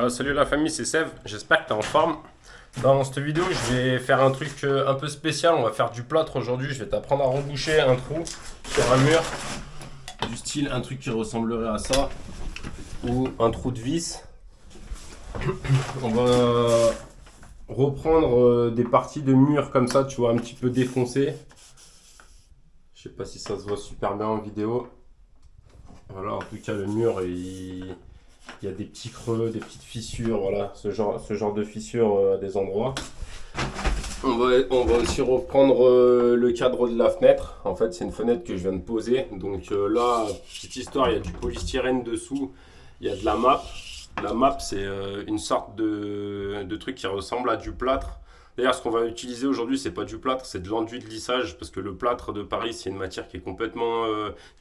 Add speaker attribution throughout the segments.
Speaker 1: Salut la famille, c'est Sev, j'espère que tu es en forme. Dans cette vidéo, je vais faire un truc un peu spécial, on va faire du plâtre aujourd'hui. Je vais t'apprendre à reboucher un trou sur un mur, du style un truc qui ressemblerait à ça, ou un trou de vis. On va reprendre des parties de mur comme ça, tu vois, un petit peu défoncées. Je sais pas si ça se voit super bien en vidéo. Voilà, en tout cas le mur, il y a des petits creux, des petites fissures, voilà, ce genre de fissures à des endroits. On va aussi reprendre le cadre de la fenêtre. En fait, c'est une fenêtre que je viens de poser. Donc là, petite histoire, il y a du polystyrène dessous, il y a de la map. La map, c'est une sorte de truc qui ressemble à du plâtre. D'ailleurs, ce qu'on va utiliser aujourd'hui, c'est pas du plâtre, c'est de l'enduit de lissage, parce que le plâtre de Paris, c'est une matière qui est complètement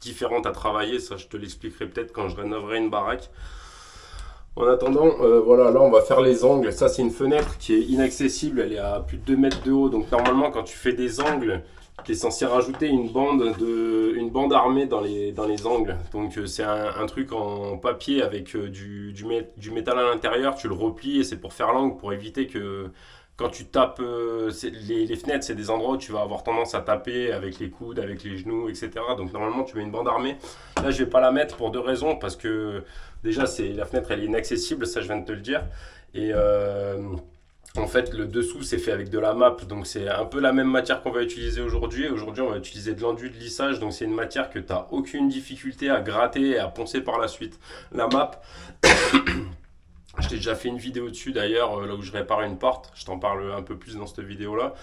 Speaker 1: différente à travailler. Ça, je te l'expliquerai peut-être quand je rénoverai une baraque. En attendant, voilà, là on va faire les angles. Ça, c'est une fenêtre qui est inaccessible, elle est à plus de 2 mètres de haut. Donc normalement, quand tu fais des angles, tu es censé rajouter une bande armée dans les angles. Donc c'est un truc en papier avec du métal à l'intérieur. Tu le replies et c'est pour faire l'angle, pour éviter que quand tu tapes les fenêtres, c'est des endroits où tu vas avoir tendance à taper avec les coudes, avec les genoux, etc. Donc normalement, tu mets une bande armée. Là, je vais pas la mettre pour deux raisons, parce que déjà, la fenêtre, elle est inaccessible, ça je viens de te le dire. Et en fait, le dessous, c'est fait avec de la map, donc c'est un peu la même matière qu'on va utiliser aujourd'hui. Aujourd'hui, on va utiliser de l'enduit de lissage, donc c'est une matière que tu n'as aucune difficulté à gratter et à poncer par la suite. La map, je t'ai déjà fait une vidéo dessus d'ailleurs, là où je répare une porte. Je t'en parle un peu plus dans cette vidéo-là.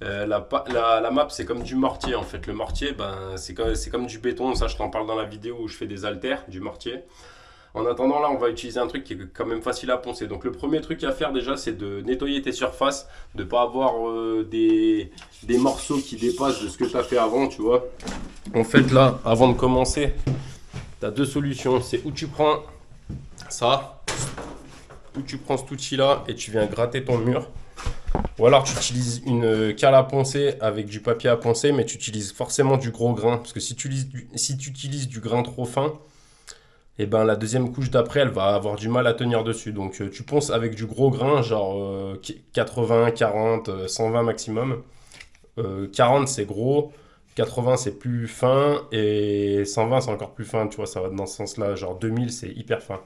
Speaker 1: La map, c'est comme du mortier en fait. Le mortier, c'est comme du béton. Ça, je t'en parle dans la vidéo où je fais des haltères, du mortier. En attendant, là, on va utiliser un truc qui est quand même facile à poncer. Donc, le premier truc à faire déjà, c'est de nettoyer tes surfaces, de ne pas avoir des morceaux qui dépassent de ce que tu as fait avant, tu vois. En fait, là, avant de commencer, tu as deux solutions. C'est où tu prends ça, où tu prends cet outil-là et tu viens gratter ton mur. Ou alors, tu utilises une cale à poncer avec du papier à poncer, mais tu utilises forcément du gros grain. Parce que si tu utilises du grain trop fin, et ben la deuxième couche d'après, elle va avoir du mal à tenir dessus. Donc tu ponces avec du gros grain, genre 80, 40, 120 maximum. 40 c'est gros, 80 c'est plus fin et 120 c'est encore plus fin, tu vois, ça va dans ce sens-là. Genre 2000 c'est hyper fin.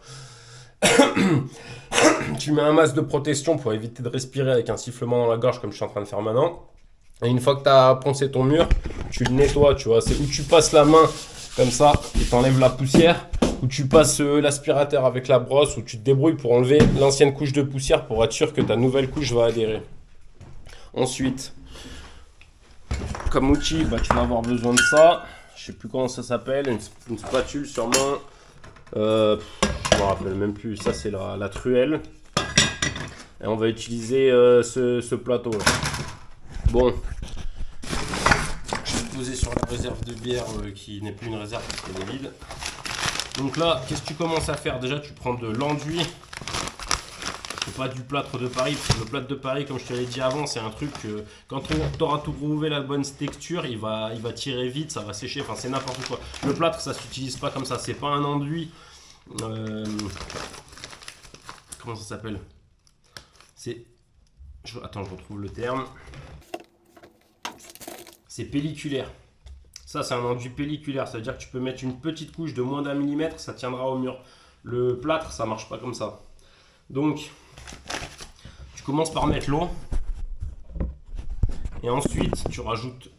Speaker 1: Tu mets un masque de protection pour éviter de respirer avec un sifflement dans la gorge comme je suis en train de faire maintenant. Et une fois que tu as poncé ton mur, tu le nettoies, tu vois. C'est où tu passes la main comme ça et t'enlèves la poussière, où tu passes l'aspirateur avec la brosse, où tu te débrouilles pour enlever l'ancienne couche de poussière pour être sûr que ta nouvelle couche va adhérer. Ensuite, comme outil, tu vas avoir besoin de ça. Je sais plus comment ça s'appelle, une spatule sûrement. Je me rappelle même plus. Ça, c'est la truelle. Et on va utiliser ce plateau là. Bon, je vais le poser sur la réserve de bière qui n'est plus une réserve parce qu'elle est vide. Donc là, qu'est-ce que tu commences à faire? Déjà, tu prends de l'enduit. C'est pas du plâtre de Paris, parce que le plâtre de Paris, comme je te l'ai dit avant, c'est un truc que quand tu auras trouvé la bonne texture, il va tirer vite, ça va sécher, enfin c'est n'importe quoi. Le plâtre, ça s'utilise pas comme ça, c'est pas un enduit. Comment ça s'appelle? Attends, je retrouve le terme. C'est pelliculaire. Ça, c'est un enduit pelliculaire, ça veut dire que tu peux mettre une petite couche de moins d'1 millimètre, ça tiendra au mur. Le plâtre, ça marche pas comme ça. Donc, tu commences par mettre l'eau. Et ensuite, tu rajoutes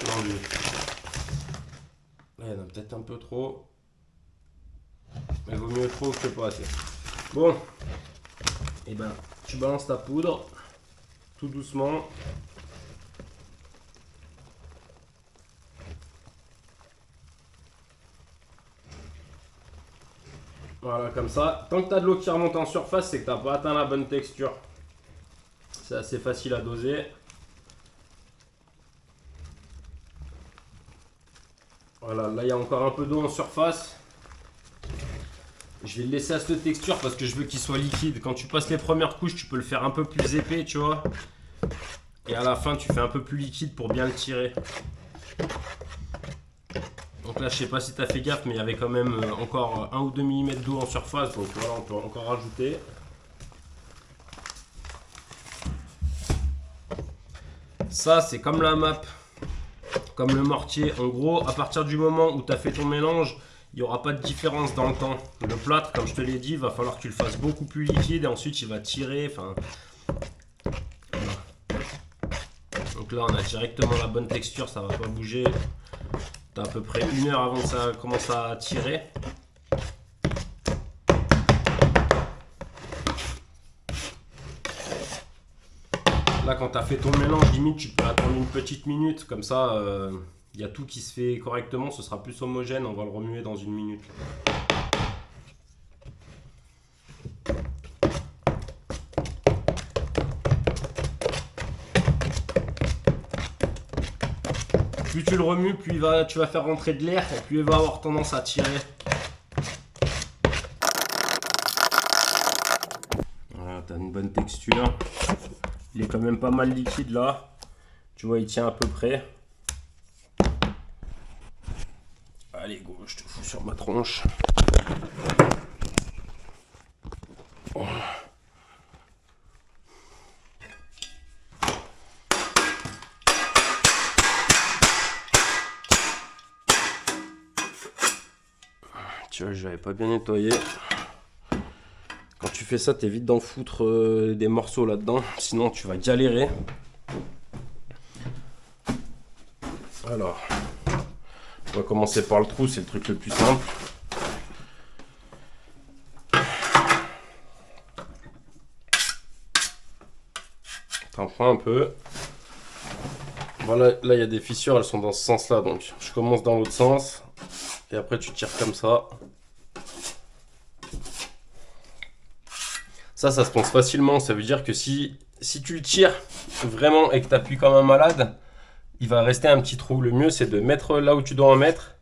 Speaker 1: l'enduit. Là, il y en a peut-être un peu trop. Mais il vaut mieux trop que pas assez. Bon, et tu balances ta poudre, tout doucement. Voilà, comme ça. Tant que tu as de l'eau qui remonte en surface, c'est que tu n'as pas atteint la bonne texture. C'est assez facile à doser. Voilà, là il y a encore un peu d'eau en surface. Je vais le laisser à cette texture parce que je veux qu'il soit liquide. Quand tu passes les premières couches, tu peux le faire un peu plus épais, tu vois. Et à la fin, tu fais un peu plus liquide pour bien le tirer. Donc là, je sais pas si tu as fait gaffe, mais il y avait quand même encore 1 ou 2 mm d'eau en surface. Donc voilà, on peut encore rajouter. Ça, c'est comme la map, comme le mortier. En gros, à partir du moment où tu as fait ton mélange, il n'y aura pas de différence dans le temps. Le plâtre, comme je te l'ai dit, il va falloir que tu le fasses beaucoup plus liquide et ensuite il va tirer. Enfin, donc là, on a directement la bonne texture, ça va pas bouger. Tu as à peu près 1 heure avant que ça commence à tirer. Là, quand tu as fait ton mélange, limite, tu peux attendre une petite minute. Comme ça, il y a tout qui se fait correctement. Ce sera plus homogène. On va le remuer dans 1 minute. Plus tu le remues, plus tu vas faire rentrer de l'air et plus il va avoir tendance à tirer. Voilà, tu as une bonne texture. Il est quand même pas mal liquide là. Tu vois, il tient à peu près. Allez, go, je te fous sur ma tronche. Tu vois, je l'avais pas bien nettoyé. Quand tu fais ça, t'évites d'en foutre des morceaux là-dedans. Sinon, tu vas galérer. Alors, on va commencer par le trou, c'est le truc le plus simple. T'en prends un peu. Voilà, là il y a des fissures, elles sont dans ce sens-là, donc je commence dans l'autre sens. Et après tu tires comme ça. Ça se pense facilement, ça veut dire que si tu le tires vraiment et que tu appuies comme un malade, il va rester un petit trou. Le mieux c'est de mettre là où tu dois en mettre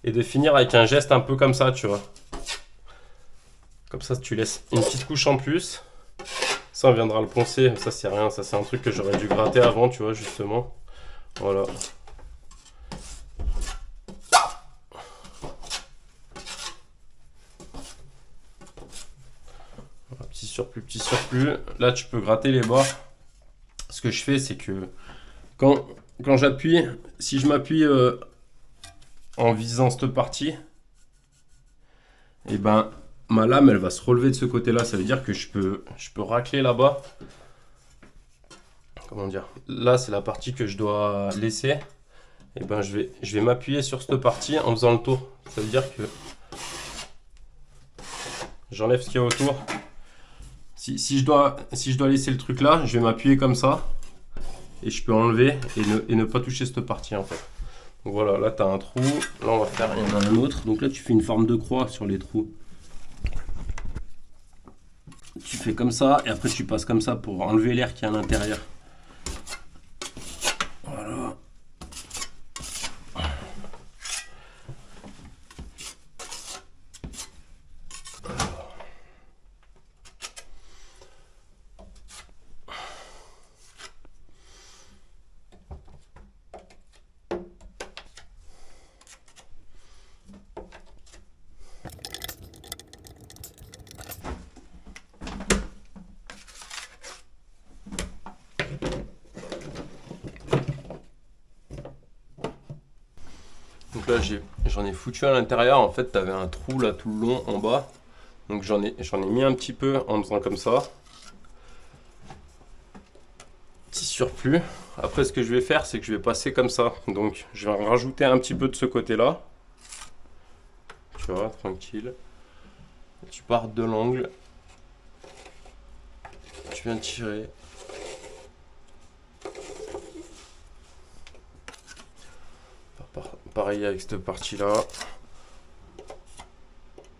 Speaker 1: et de finir avec un geste un peu comme ça, tu vois. Comme ça tu laisses une petite couche en plus. Ça on viendra le poncer, ça c'est rien, ça c'est un truc que j'aurais dû gratter avant, tu vois, justement. Voilà. Petit surplus. Là, tu peux gratter les bords. Ce que je fais, c'est que quand j'appuie, si je m'appuie en visant cette partie, et ben ma lame, elle va se relever de ce côté-là. Ça veut dire que je peux racler là-bas. Comment dire? Là, c'est la partie que je dois laisser. Et ben je vais m'appuyer sur cette partie en faisant le tour. Ça veut dire que j'enlève ce qu'il y a autour. Si je dois laisser le truc là, je vais m'appuyer comme ça et je peux enlever et ne pas toucher cette partie en fait. Donc voilà, là tu as un trou, là on va faire il y en a un autre. Donc là tu fais une forme de croix sur les trous. Tu fais comme ça et après tu passes comme ça pour enlever l'air qui est à l'intérieur. Voilà. Donc là j'en ai foutu à l'intérieur, en fait tu avais un trou là tout le long en bas. Donc j'en ai mis un petit peu en faisant comme ça. Petit surplus. Après ce que je vais faire c'est que je vais passer comme ça. Donc je vais en rajouter un petit peu de ce côté là. Tu vois, tranquille. Tu pars de l'angle. Tu viens tirer. Pareil avec cette partie là.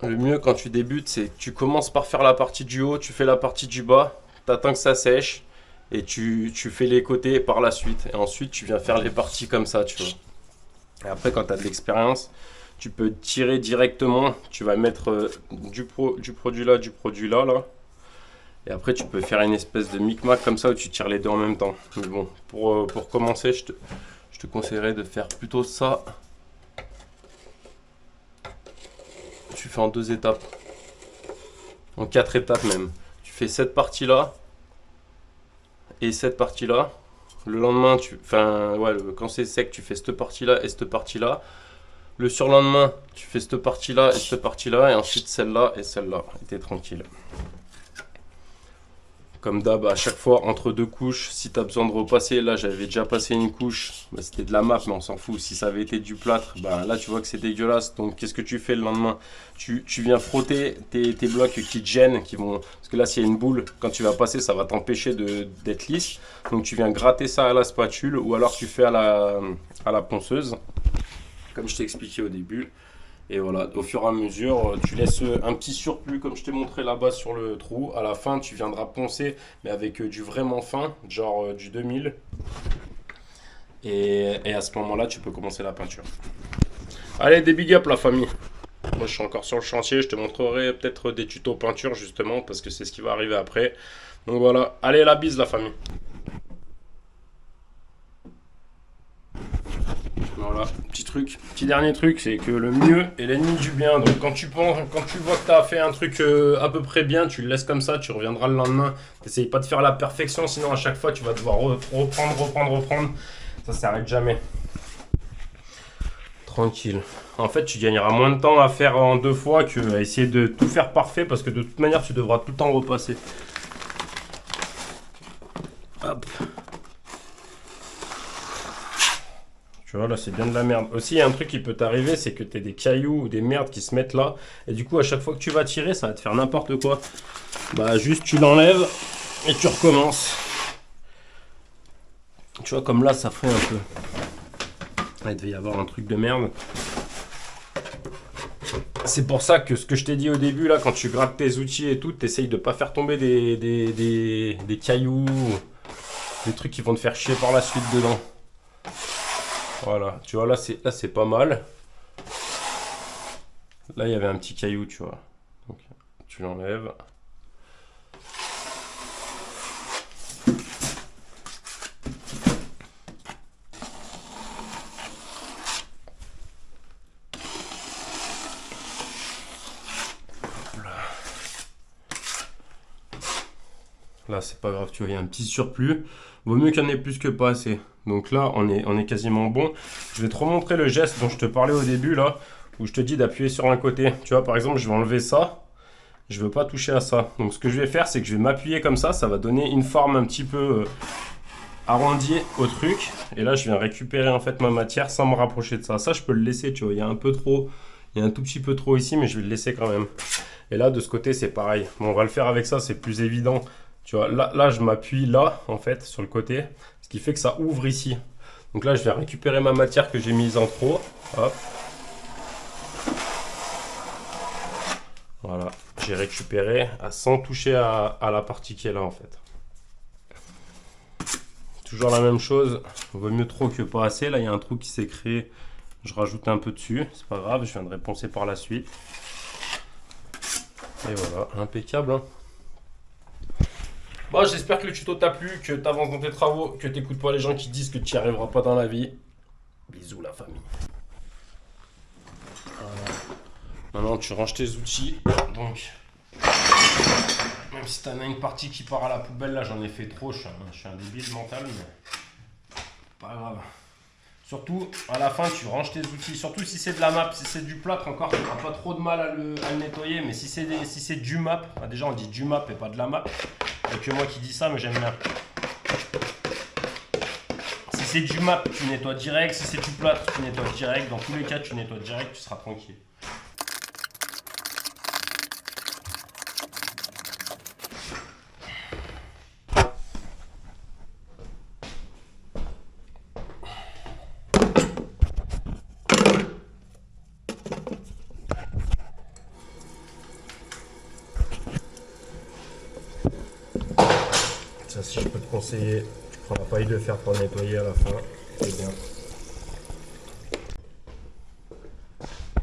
Speaker 1: Le mieux quand tu débutes, c'est que tu commences par faire la partie du haut, tu fais la partie du bas, tu attends que ça sèche et tu fais les côtés par la suite. Et ensuite, tu viens faire les parties comme ça, tu vois. Et après, quand tu as de l'expérience, tu peux tirer directement. Tu vas mettre du produit là, là. Et après, tu peux faire une espèce de micmac comme ça où tu tires les deux en même temps. Mais bon, pour commencer, je te conseillerais de faire plutôt ça. Tu fais en 2 étapes, en 4 étapes même. Tu fais cette partie là et cette partie là Le lendemain, quand c'est sec, tu fais cette partie-là et cette partie-là. Le surlendemain, tu fais cette partie-là et cette partie-là. Et ensuite celle-là et celle-là. Et t'es tranquille. Comme d'hab, à chaque fois, entre deux couches, si tu as besoin de repasser, là j'avais déjà passé une couche, bah, c'était de la map, mais on s'en fout. Si ça avait été du plâtre, bah, là tu vois que c'est dégueulasse. Donc qu'est-ce que tu fais le lendemain? Tu viens frotter tes blocs qui te gênent, parce que là s'il y a une boule, quand tu vas passer, ça va t'empêcher d'être lisse. Donc tu viens gratter ça à la spatule ou alors tu fais à la ponceuse, comme je t'ai expliqué au début. Et voilà, au fur et à mesure, tu laisses un petit surplus comme je t'ai montré là-bas sur le trou. À la fin, tu viendras poncer, mais avec du vraiment fin, genre du 2000. Et à ce moment-là, tu peux commencer la peinture. Allez, des big up la famille. Moi, je suis encore sur le chantier. Je te montrerai peut-être des tutos peinture justement, parce que c'est ce qui va arriver après. Donc voilà, allez, la bise la famille. Voilà, petit dernier truc, c'est que le mieux est l'ennemi du bien. Donc quand tu vois que tu as fait un truc à peu près bien, tu le laisses comme ça, tu reviendras le lendemain. N'essaye pas de faire la perfection, sinon à chaque fois tu vas devoir reprendre. Ça s'arrête jamais. Tranquille. En fait, tu gagneras moins de temps à faire en 2 fois qu'à essayer de tout faire parfait, parce que de toute manière, tu devras tout le temps repasser. Hop. Tu vois, là, c'est bien de la merde. Aussi, il y a un truc qui peut t'arriver, c'est que tu as des cailloux ou des merdes qui se mettent là. Et du coup, à chaque fois que tu vas tirer, ça va te faire n'importe quoi. Bah, juste, tu l'enlèves et tu recommences. Tu vois, comme là, ça ferait un peu. Là, il devait y avoir un truc de merde. C'est pour ça que ce que je t'ai dit au début, là, quand tu grattes tes outils et tout, t'essayes de pas faire tomber des cailloux, des trucs qui vont te faire chier par la suite dedans. Voilà, tu vois, là c'est pas mal. Là, il y avait un petit caillou, tu vois. Donc, tu l'enlèves. Là, c'est pas grave, tu vois, il y a un petit surplus. Vaut mieux qu'il y en ait plus que pas assez. Donc là, on est quasiment bon. Je vais te remontrer le geste dont je te parlais au début, là, où je te dis d'appuyer sur un côté. Tu vois, par exemple, je vais enlever ça. Je veux pas toucher à ça. Donc ce que je vais faire, c'est que je vais m'appuyer comme ça. Ça va donner une forme un petit peu arrondie au truc. Et là, je viens récupérer en fait ma matière sans me rapprocher de ça. Ça, je peux le laisser, tu vois. Il y a un peu trop, il y a un tout petit peu trop ici, mais je vais le laisser quand même. Et là, de ce côté, c'est pareil. Bon, on va le faire avec ça, c'est plus évident. Tu vois, là, je m'appuie là, en fait, sur le côté, ce qui fait que ça ouvre ici. Donc là, je vais récupérer ma matière que j'ai mise en trop. Hop. Voilà, j'ai récupéré sans toucher à la partie qui est là, en fait. Toujours la même chose, vaut mieux trop que pas assez. Là, il y a un trou qui s'est créé, je rajoute un peu dessus. C'est pas grave, je viendrai poncer par la suite. Et voilà, impeccable, hein. Bon, j'espère que le tuto t'a plu, que tu avances dans tes travaux, que tu n'écoutes pas les gens qui disent que tu n'y arriveras pas dans la vie. Bisous la famille. Voilà. Maintenant, tu ranges tes outils. Donc, même si tu en as une partie qui part à la poubelle, là j'en ai fait trop, je suis un débile mental, mais pas grave. Surtout, à la fin, tu ranges tes outils. Surtout si c'est de la map, si c'est du plâtre, encore, tu n'auras pas trop de mal à le nettoyer. Mais si c'est du map, bah déjà on dit du map et pas de la map. Il n'y a que moi qui dis ça, mais j'aime bien. Si c'est du map, tu nettoies direct. Si c'est du plâtre, tu nettoies direct. Dans tous les cas, tu nettoies direct, tu seras tranquille. Ça, si je peux te conseiller, tu prends la paille de fer pour nettoyer à la fin. C'est bien.